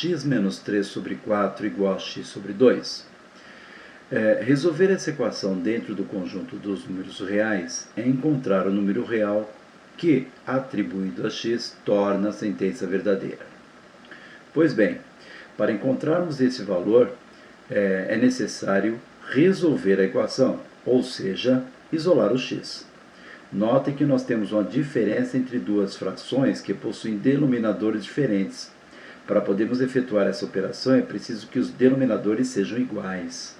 x menos 3 sobre 4 igual a x sobre 2. Resolver essa equação dentro do conjunto dos números reais é encontrar o número real que, atribuído a x, torna a sentença verdadeira. Pois bem, para encontrarmos esse valor, é necessário resolver a equação, ou seja, isolar o x. Notem que nós temos uma diferença entre duas frações que possuem denominadores diferentes. Para podermos efetuar essa operação, é preciso que os denominadores sejam iguais.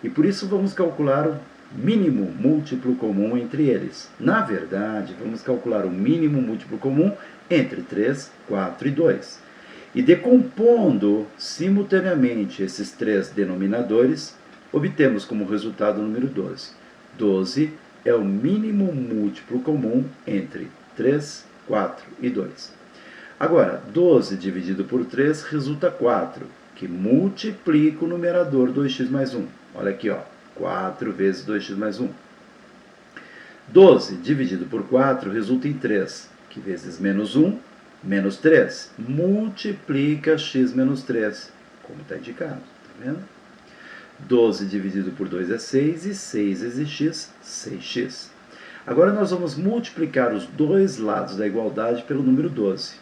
E por isso vamos calcular o mínimo múltiplo comum entre eles. Na verdade, vamos calcular o mínimo múltiplo comum entre 3, 4 e 2. E decompondo simultaneamente esses três denominadores, obtemos como resultado o número 12. 12 é o mínimo múltiplo comum entre 3, 4 e 2. Agora, 12 dividido por 3 resulta 4, que multiplica o numerador 2x mais 1. Olha aqui, ó, 4 vezes 2x mais 1. 12 dividido por 4 resulta em 3, que vezes menos 1, menos 3. Multiplica x menos 3, como está indicado, tá vendo? 12 dividido por 2 é 6, e 6 vezes x, 6x. Agora nós vamos multiplicar os dois lados da igualdade pelo número 12.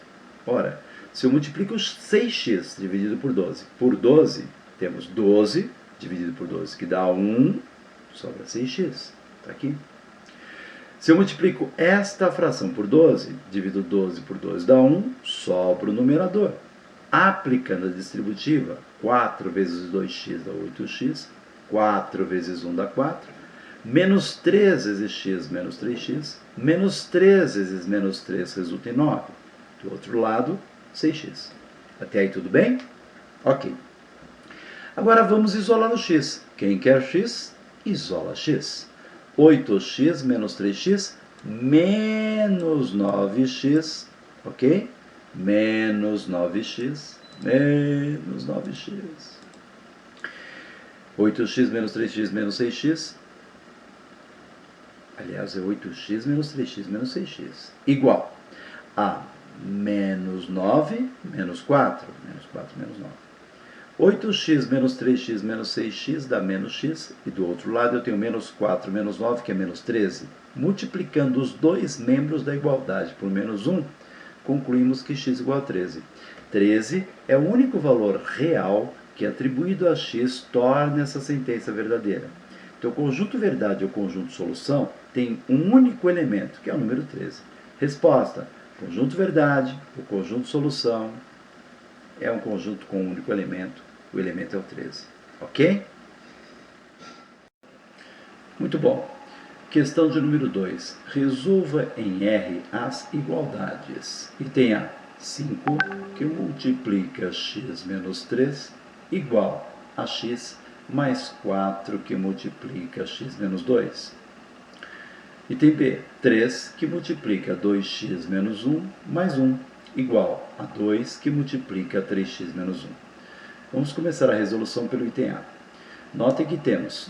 Ora, se eu multiplico 6x dividido por 12, temos 12 dividido por 12, que dá 1, sobra 6x. Está aqui. Se eu multiplico esta fração por 12, divido 12 por 12 dá 1, sobra o numerador. Aplicando a distributiva, 4 vezes 2x dá 8x, 4 vezes 1 dá 4, menos 3 vezes x menos 3x, menos 3 vezes menos 3 resulta em 9. Do outro lado, 6x. Até aí tudo bem? Ok. Agora vamos isolar o x. Quem quer x, isola x. 8x menos 3x menos 9x, ok? Menos 9x, menos 9x. 8x menos 3x menos 6x. Aliás, é 8x menos 3x menos 6x. Igual a menos 9 menos 4. Menos 4 menos 9. 8x menos 3x menos 6x dá menos x. E do outro lado eu tenho menos 4 menos 9, que é menos 13. Multiplicando os dois membros da igualdade por menos 1, concluímos que x igual a 13. 13 é o único valor real que, atribuído a x, torna essa sentença verdadeira. Então, o conjunto verdade ou conjunto solução tem um único elemento, que é o número 13. Resposta: conjunto verdade ou conjunto solução é um conjunto com um único elemento. O elemento é o 13. Ok? Muito bom. Questão de número 2. Resolva em R as igualdades. Item A. 5 que multiplica x menos 3 igual a x mais 4 que multiplica x menos 2. Item B. 3 que multiplica 2x menos 1 mais 1 igual a 2 que multiplica 3x menos 1. Vamos começar a resolução pelo item A. Notem que temos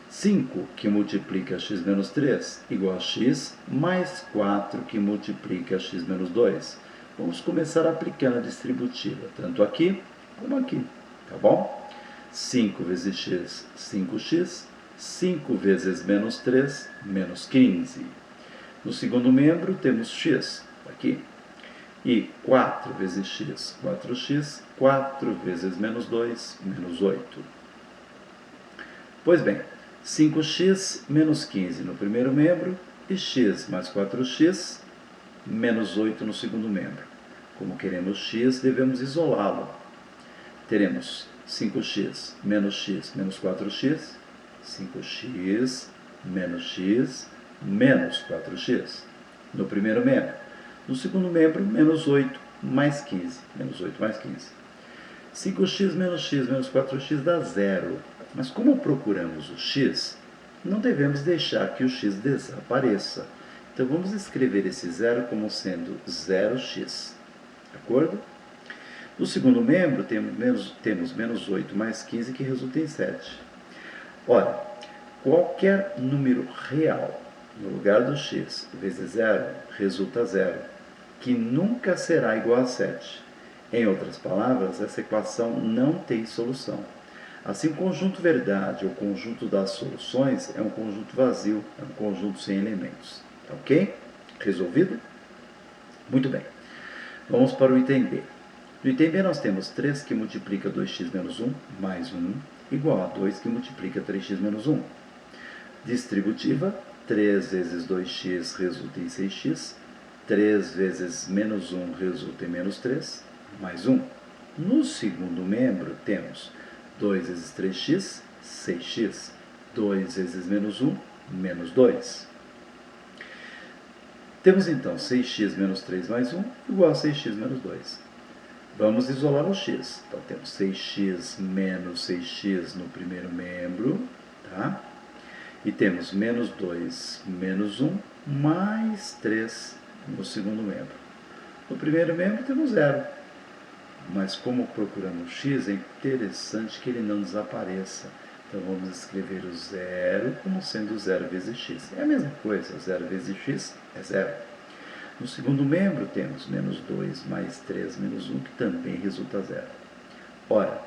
5 que multiplica x menos 3 igual a x mais 4 que multiplica x menos 2. Vamos começar aplicando a distributiva, tanto aqui como aqui, tá bom? 5 vezes x, 5x. 5 vezes menos 3, menos 15. No segundo membro temos x, aqui. E 4 vezes x, 4x. 4 vezes menos 2, menos 8. Pois bem, 5x menos 15 no primeiro membro e x mais 4x menos 8 no segundo membro. Como queremos x, devemos isolá-lo. Teremos 5x menos 4x, 5x menos x menos 4x no primeiro membro. No segundo membro, menos 8 mais 15, menos 8 mais 15. 5x menos 4x dá 0. Mas como procuramos o x, não devemos deixar que o x desapareça. Então vamos escrever esse 0 como sendo 0x. De acordo? No segundo membro, temos menos 8 mais 15, que resulta em 7. Ora, qualquer número real no lugar do x vezes 0 resulta 0, que nunca será igual a 7. Em outras palavras, essa equação não tem solução. Assim, o conjunto verdade ou conjunto das soluções é um conjunto vazio, é um conjunto sem elementos. Tá ok? Resolvido? Muito bem. Vamos para o item B. No item B nós temos 3 que multiplica 2x menos 1 mais 1 igual a 2 que multiplica 3x menos 1. Distributiva, 3 vezes 2x resulta em 6x, 3 vezes menos 1 resulta em menos 3, mais 1. No segundo membro temos 2 vezes 3x, 6x, 2 vezes menos 1, menos 2. Temos então 6x menos 3 mais 1 igual a 6x menos 2. Vamos isolar o x. Então temos 6x menos 6x no primeiro membro, tá? E temos menos 2 menos 1 mais 3 no segundo membro. No primeiro membro temos 0. Mas como procuramos x, é interessante que ele não desapareça. Então vamos escrever o 0 como sendo 0 vezes x. É a mesma coisa, 0 vezes x é 0. No segundo membro temos menos 2 mais 3 menos 1, que também resulta 0. Ora,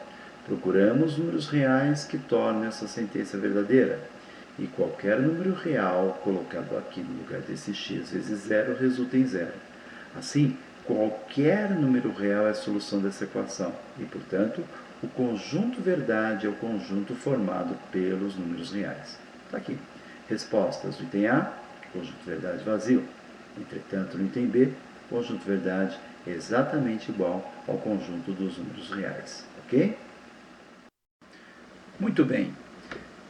procuramos números reais que tornem essa sentença verdadeira. E qualquer número real colocado aqui no lugar desse x vezes 0 resulta em 0. Assim, qualquer número real é a solução dessa equação. E, portanto, o conjunto verdade é o conjunto formado pelos números reais. Está aqui. Respostas do item A, conjunto verdade vazio. Entretanto, no item B, o conjunto verdade é exatamente igual ao conjunto dos números reais. Ok? Muito bem.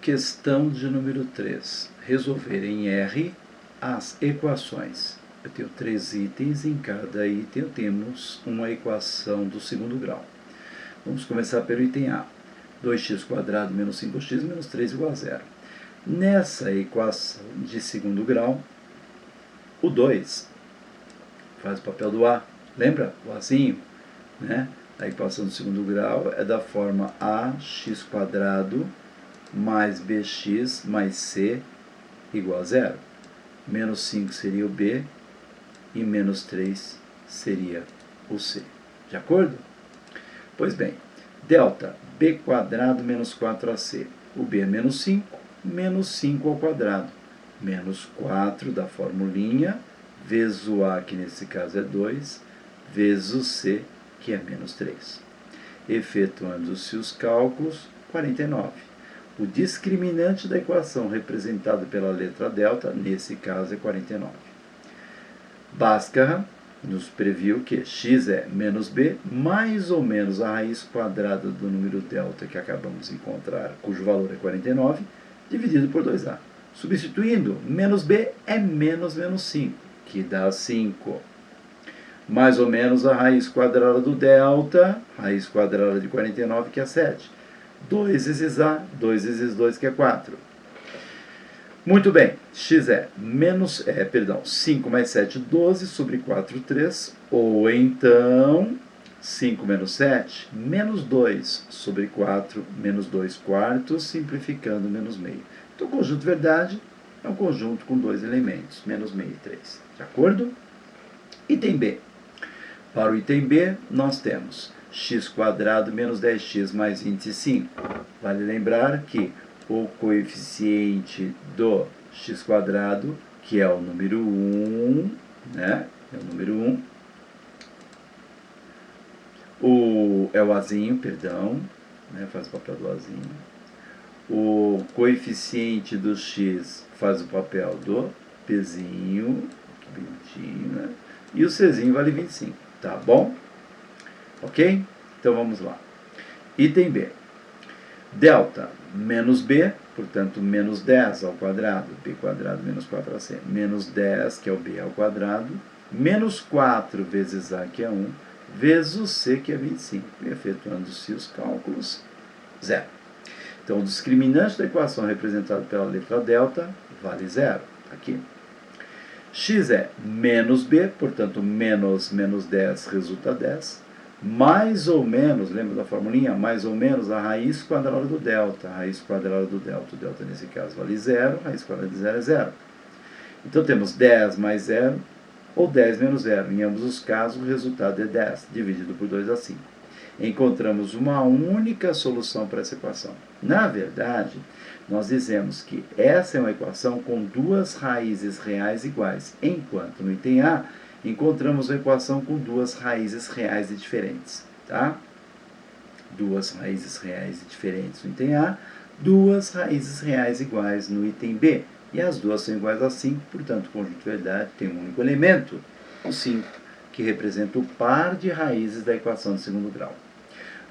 Questão de número 3. Resolver em R as equações. Eu tenho 3 itens, em cada item temos uma equação do segundo grau. Vamos começar pelo item A. 2x² menos 5x menos 3 igual a 0. Nessa equação de segundo grau, o 2 faz o papel do A. Lembra? O Azinho, né? A equação do segundo grau é da forma ax² mais bx mais c igual a 0. Menos 5 seria o b e menos 3 seria o c. De acordo? Pois bem, delta b² menos 4ac. O b é menos 5 ao quadrado. Menos 4 da formulinha, vezes o a, que nesse caso é 2, vezes o c, que é menos 3. Efetuando-se os cálculos, 49. O discriminante da equação representado pela letra delta, nesse caso, é 49. Bhaskara nos previu que x é menos b mais ou menos a raiz quadrada do número delta que acabamos de encontrar, cujo valor é 49, dividido por 2a. Substituindo, menos b é menos 5, que dá 5. Mais ou menos a raiz quadrada do delta, raiz quadrada de 49, que é 7. 2 vezes a, 2 vezes 2, que é 4. Muito bem, x é 5 mais 7, 12, sobre 4, 3. Ou então, 5 menos 7, menos 2, sobre 4, menos 2 quartos, simplificando, menos meio. Então, o conjunto verdade é um conjunto com dois elementos, menos meio e 3. De acordo? Item B. Para o item B, nós temos x² menos 10x mais 25. Vale lembrar que o coeficiente do x², que é o número 1, né? É o número 1. É o azinho, perdão, né? Faz o papel do azinho. O coeficiente do x faz o papel do pzinho, que bonitinho, né? E o czinho vale 25, tá bom? Ok? Então vamos lá. Item B. Delta menos b, portanto, menos 10 ao quadrado, b² menos 4ac, menos 10, que é o b ao quadrado, menos 4 vezes a, que é 1, vezes o c, que é 25. E efetuando-se os cálculos, 0. Então, o discriminante da equação representado pela letra delta vale 0. Aqui. X é menos b, portanto, menos 10 resulta 10. Mais ou menos, lembra da formulinha? Mais ou menos a raiz quadrada do delta. A raiz quadrada do delta, o delta nesse caso vale 0, a raiz quadrada de 0 é 0. Então temos 10 mais 0, ou 10 menos 0. Em ambos os casos, o resultado é 10, dividido por 2 dá 5. Encontramos uma única solução para essa equação. Na verdade, nós dizemos que essa é uma equação com duas raízes reais iguais, enquanto no item A, encontramos uma equação com duas raízes reais e diferentes. Tá? Duas raízes reais e diferentes no item A, duas raízes reais iguais no item B. E as duas são iguais a 5, portanto, o conjunto de verdade tem um único elemento, o 5, que representa o par de raízes da equação de segundo grau.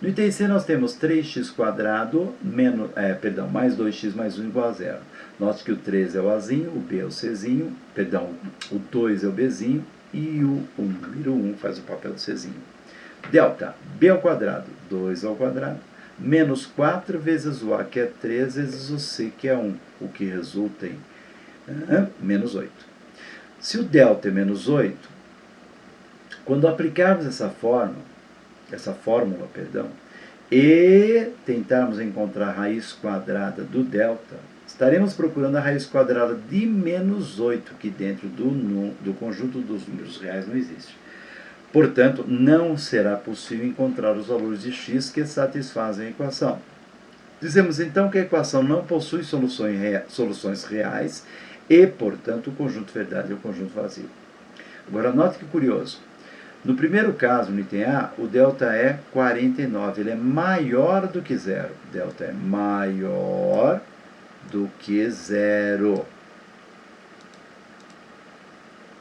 No item C, nós temos 3x² mais 2x mais 1 igual a 0. Note que o 3 é o Azinho, o B é o Czinho, o 2 é o Bzinho e o número 1 faz o papel do Czinho. Delta, b ao quadrado, 2 ao quadrado, menos 4 vezes o A, que é 3, vezes o C, que é 1, o que resulta em menos 8. Se o delta é menos 8, quando aplicarmos essa fórmula, e tentarmos encontrar a raiz quadrada do delta, estaremos procurando a raiz quadrada de menos 8, que dentro do conjunto dos números reais não existe. Portanto, não será possível encontrar os valores de x que satisfazem a equação. Dizemos então que a equação não possui soluções reais e, portanto, o conjunto verdade é o conjunto vazio. Agora, note que curioso. No primeiro caso, no item A, o delta é 49, ele é maior do que zero. Delta é maior do que zero.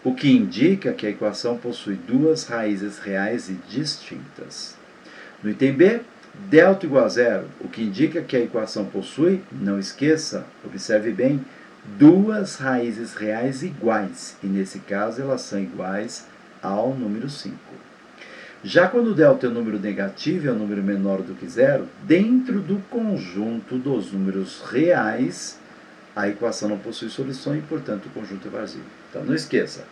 O que indica que a equação possui duas raízes reais e distintas. No item B, delta igual a zero, o que indica que a equação possui, não esqueça, observe bem, duas raízes reais iguais, e nesse caso elas são iguais ao número 5. Já quando o delta é um número negativo, é um número menor do que zero, dentro do conjunto dos números reais, a equação não possui solução e, portanto, o conjunto é vazio. Então, não esqueça,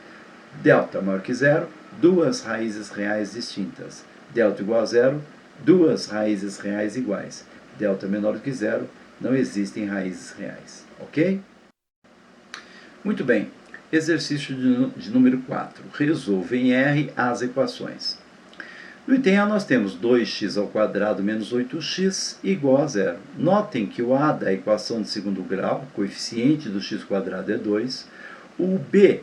delta maior que zero, duas raízes reais distintas. Delta igual a zero, duas raízes reais iguais. Delta menor do que zero, não existem raízes reais. Ok? Muito bem. Exercício de número 4. Resolva em R as equações. No item A nós temos 2x ao quadrado menos 8x igual a zero. Notem que o A da equação de segundo grau, coeficiente do x quadrado é 2. O B,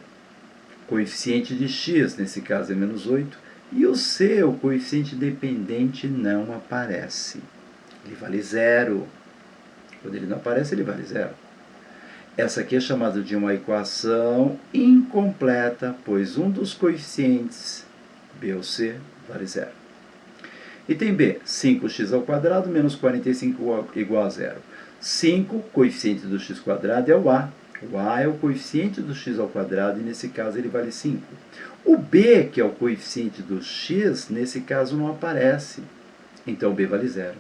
coeficiente de x, nesse caso é menos 8. E o C, o coeficiente dependente, não aparece. Ele vale zero. Quando ele não aparece, ele vale zero. Essa aqui é chamada de uma equação incompleta, pois um dos coeficientes, B ou C, vale zero. Item B, 5x ao quadrado menos 45 igual a zero. 5, coeficiente do x quadrado é o A. O A é o coeficiente do x ao quadrado e nesse caso ele vale 5. O B, que é o coeficiente do x, nesse caso não aparece. Então o B vale zero.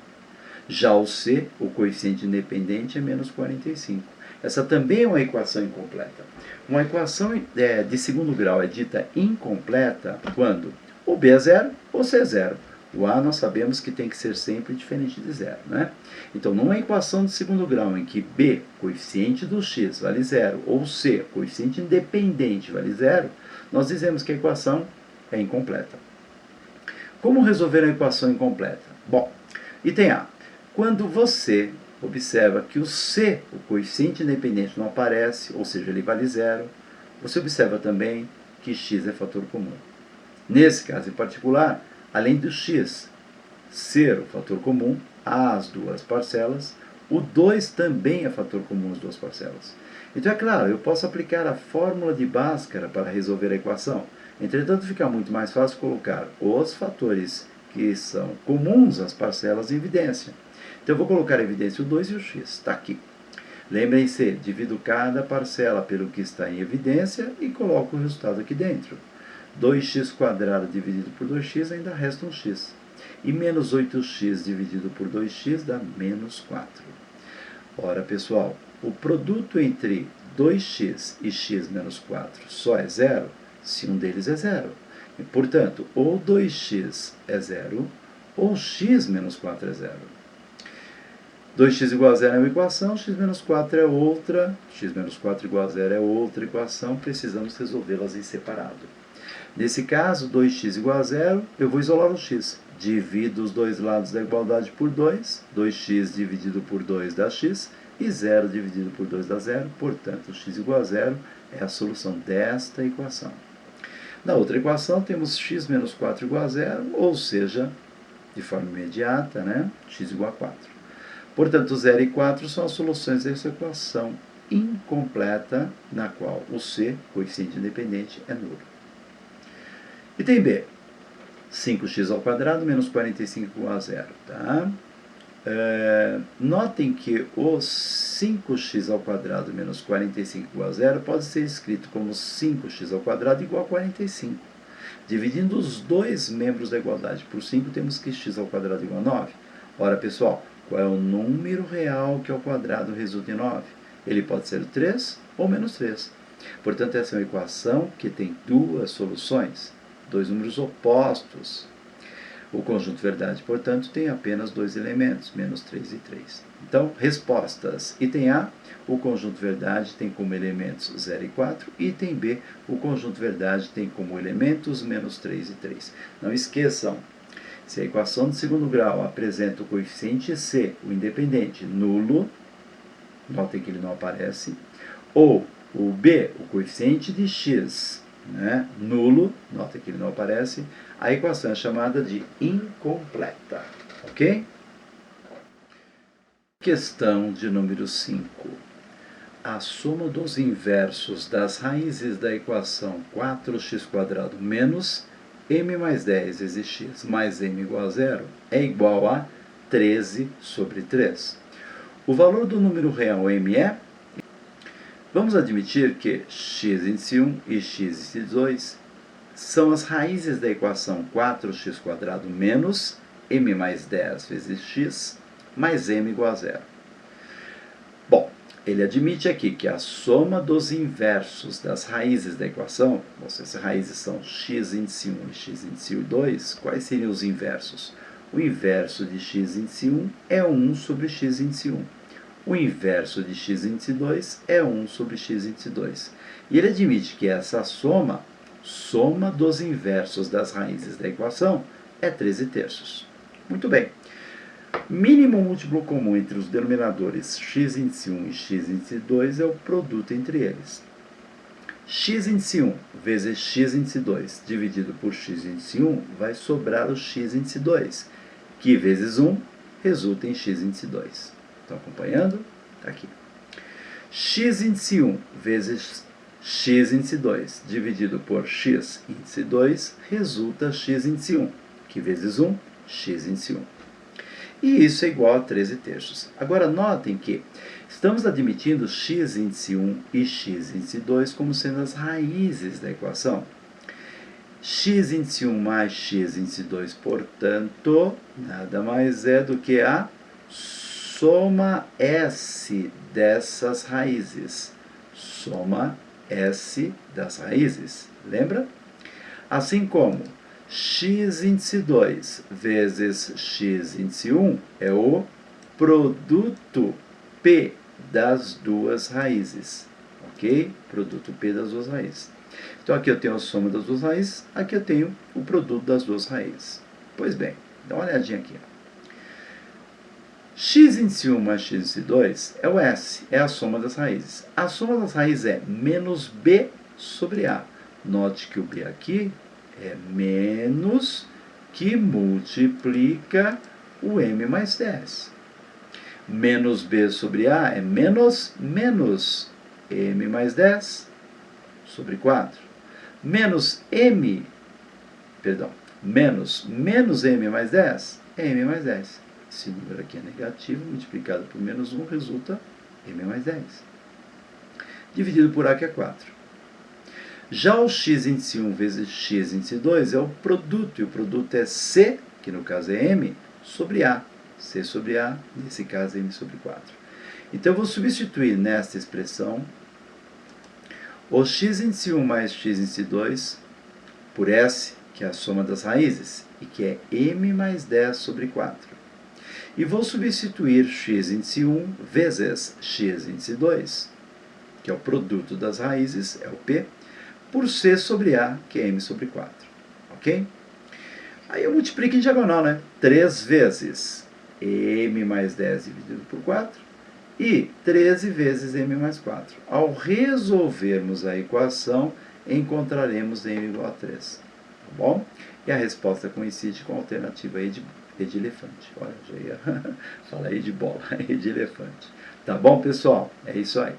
Já o C, o coeficiente independente, é menos 45. Essa também é uma equação incompleta. Uma equação de segundo grau é dita incompleta quando o B é zero ou C é zero. O A nós sabemos que tem que ser sempre diferente de zero, né? Então, numa equação de segundo grau em que B, coeficiente do x, vale zero, ou C, coeficiente independente, vale zero, nós dizemos que a equação é incompleta. Como resolver a equação incompleta? Bom, item A. Quando você observa que o C, o coeficiente independente, não aparece, ou seja, ele vale zero, você observa também que x é fator comum. Nesse caso em particular, além do x ser o fator comum às duas parcelas, o 2 também é fator comum às duas parcelas. Então, é claro, eu posso aplicar a fórmula de Bhaskara para resolver a equação. Entretanto, fica muito mais fácil colocar os fatores que são comuns às parcelas em evidência. Então, eu vou colocar em evidência o 2 e o x. Está aqui. Lembrem-se, divido cada parcela pelo que está em evidência e coloco o resultado aqui dentro. 2x² dividido por 2x ainda resta um x. E menos 8x dividido por 2x dá menos 4. Ora, pessoal, o produto entre 2x e x menos 4 só é zero se um deles é zero. E, portanto, ou 2x é zero, ou x menos 4 é zero. 2x igual a zero é uma equação, x menos 4 é outra, x menos 4 igual a zero é outra equação, precisamos resolvê-las em separado. Nesse caso, 2x igual a 0, eu vou isolar o x. Divido os dois lados da igualdade por 2, 2x dividido por 2 dá x, e 0 dividido por 2 dá 0, portanto, x igual a 0 é a solução desta equação. Na outra equação, temos x menos 4 igual a 0, ou seja, de forma imediata, né? X igual a 4. Portanto, 0 e 4 são as soluções dessa equação incompleta, na qual o c, coeficiente independente, é nulo. Item B. 5x ao quadrado menos 45 igual a 0. Tá? Notem que o 5x ao quadrado menos 45 igual a 0 pode ser escrito como 5x ao quadrado igual a 45. Dividindo os dois membros da igualdade por 5, temos que x ao quadrado igual a 9. Ora, pessoal, qual é o número real que ao quadrado resulta em 9? Ele pode ser o 3 ou menos 3. Portanto, essa é uma equação que tem duas soluções, dois números opostos. O conjunto verdade, portanto, tem apenas dois elementos, menos 3 e 3. Então, respostas. Item A, o conjunto verdade tem como elementos 0 e 4. Item B, o conjunto verdade tem como elementos menos 3 e 3. Não esqueçam, se a equação de segundo grau apresenta o coeficiente C, o independente, nulo, notem que ele não aparece, ou o B, o coeficiente de x, né, nulo, nota que ele não aparece, a equação é chamada de incompleta. Ok? Questão de número 5. A soma dos inversos das raízes da equação 4x² menos m mais 10 vezes x mais m igual a 0 é igual a 13 sobre 3. O valor do número real m é... Vamos admitir que x índice 1 e x índice 2 são as raízes da equação 4x² menos m mais 10 vezes x mais m igual a 0. Bom, ele admite aqui que a soma dos inversos das raízes da equação, se as raízes são x índice 1 e x índice 2, quais seriam os inversos? O inverso de x índice 1 é 1 sobre x índice 1. O inverso de x índice 2 é 1 sobre x índice 2. E ele admite que essa soma dos inversos das raízes da equação, é 13 terços. Muito bem. Mínimo múltiplo comum entre os denominadores x índice 1 e x índice 2 é o produto entre eles. X índice 1 vezes x índice 2 dividido por x índice 1 vai sobrar o x índice 2, que vezes 1 resulta em x índice 2. Estão acompanhando? Está aqui. X índice 1 vezes x índice 2 dividido por x índice 2 resulta x índice 1, que vezes 1, x índice 1. E isso é igual a 13 terços. Agora, notem que estamos admitindo x índice 1 e x índice 2 como sendo as raízes da equação. X índice 1 mais x índice 2, portanto, nada mais é do que a soma S dessas raízes. Soma S das raízes. Lembra? Assim como x índice 2 vezes x índice 1 é o produto P das duas raízes. Ok? Produto P das duas raízes. Então, aqui eu tenho a soma das duas raízes, aqui eu tenho o produto das duas raízes. Pois bem, dá uma olhadinha aqui. X índice 1 mais x índice 2 é o S, é a soma das raízes. A soma das raízes é menos B sobre A. Note que o B aqui é menos que multiplica o M mais 10. Menos B sobre A é menos M mais 10 sobre 4. Menos M mais 10 é M mais 10. Esse número aqui é negativo, multiplicado por menos 1 resulta M mais 10. Dividido por A, que é 4. Já o x índice 1 vezes x índice 2 é o produto, e o produto é C, que no caso é M, sobre A. C sobre A, nesse caso é M sobre 4. Então eu vou substituir nesta expressão o x índice 1 mais x índice 2 por S, que é a soma das raízes, e que é M mais 10 sobre 4. E vou substituir x índice 1 vezes x índice 2, que é o produto das raízes, é o P, por C sobre A, que é M sobre 4. Ok? Aí eu multiplico em diagonal, né? 3 vezes M mais 10 dividido por 4 e 13 vezes M mais 4. Ao resolvermos a equação, encontraremos M igual a 3. Tá bom? E a resposta coincide com a alternativa E de elefante. Olha, já ia falar E de bola, E de elefante. Tá bom, pessoal? É isso aí.